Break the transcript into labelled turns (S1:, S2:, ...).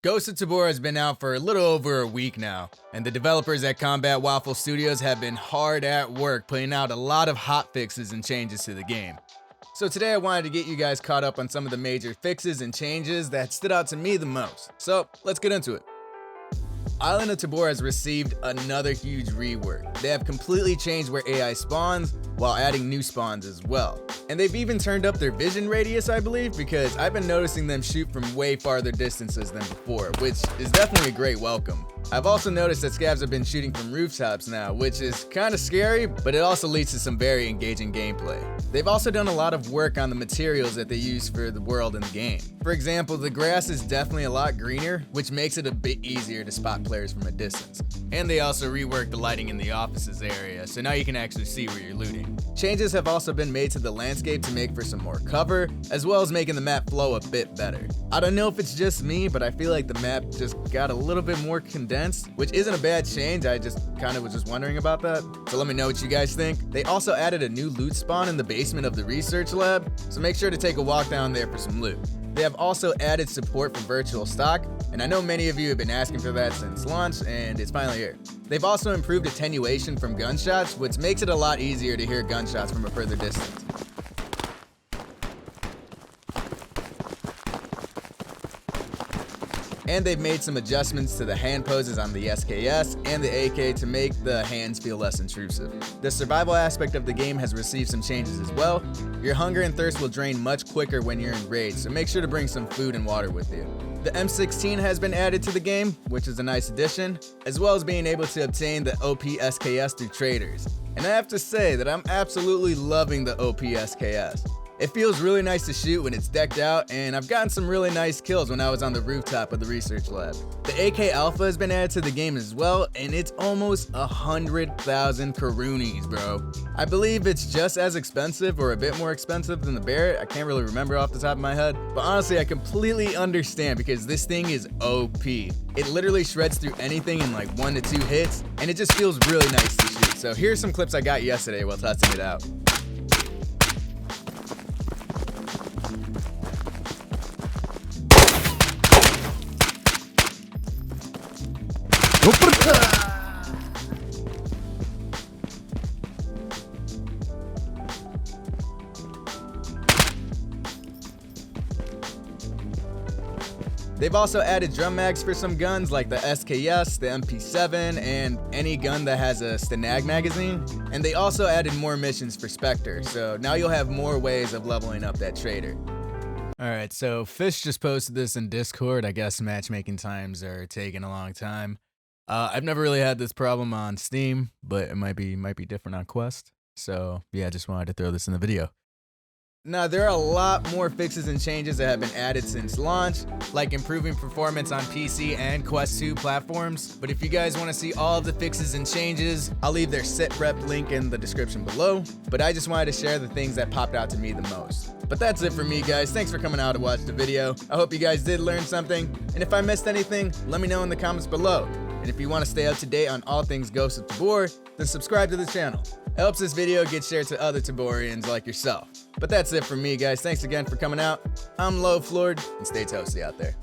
S1: Ghosts of Tabor has been out for a little over a week now, and the developers at Combat Waffle Studios have been hard at work putting out a lot of hot fixes and changes to the game. So today I wanted to get you guys caught up on some of the major fixes and changes that stood out to me the most. So let's get into it. Island of Tabor has received another huge rework. They have completely changed where AI spawns while adding new spawns as well. And they've even turned up their vision radius, I believe, because I've been noticing them shoot from way farther distances than before, which is definitely a great welcome. I've also noticed that scavs have been shooting from rooftops now, which is kind of scary, but it also leads to some very engaging gameplay. They've also done a lot of work on the materials that they use for the world in the game. For example, the grass is definitely a lot greener, which makes it a bit easier to spot players from a distance. And they also reworked the lighting in the offices area, so now you can actually see where you're looting. Changes have also been made to the landscape to make for some more cover, as well as making the map flow a bit better. I don't know if it's just me, but I feel like the map just got a little bit more condensed, which isn't a bad change. I just kind of was just wondering about that. So let me know what you guys think. They also added a new loot spawn in the basement of the research lab, so make sure to take a walk down there for some loot. They have also added support for virtual stock, and I know many of you have been asking for that since launch, and it's finally here. They've also improved attenuation from gunshots, which makes it a lot easier to hear gunshots from a further distance. And they've made some adjustments to the hand poses on the SKS and the AK to make the hands feel less intrusive. The survival aspect of the game has received some changes as well. Your hunger and thirst will drain much quicker when you're in raid, so make sure to bring some food and water with you. The M16 has been added to the game, which is a nice addition, as well as being able to obtain the OP SKS through traders. And I have to say that I'm absolutely loving the OP SKS. It feels really nice to shoot when it's decked out, and I've gotten some really nice kills when I was on the rooftop of the research lab. The AK Alpha has been added to the game as well, and it's almost 100,000 Karoonies, bro. I believe it's just as expensive or a bit more expensive than the Barrett. I can't really remember off the top of my head, but honestly I completely understand because this thing is OP. It literally shreds through anything in like 1 to 2 hits, and it just feels really nice to shoot. So here's some clips I got yesterday while testing it out. They've also added drum mags for some guns like the SKS, the MP7, and any gun that has a Stanag magazine. And they also added more missions for Spectre, so now you'll have more ways of leveling up that trader. Alright, so Fish just posted this in Discord. I guess matchmaking times are taking a long time. I've never really had this problem on Steam, but it might be different on Quest. So yeah, just wanted to throw this in the video. Now, there are a lot more fixes and changes that have been added since launch, like improving performance on PC and Quest 2 platforms. But if you guys want to see all of the fixes and changes, I'll leave their sitrep link in the description below. But I just wanted to share the things that popped out to me the most. But that's it for me, guys. Thanks for coming out to watch the video. I hope you guys did learn something. And if I missed anything, let me know in the comments below. And if you want to stay up to date on all things Ghosts of Tabor, then subscribe to the channel. It helps this video get shared to other Taborians like yourself. But that's it for me, guys. Thanks again for coming out. I'm Low Floored, and stay toasty out there.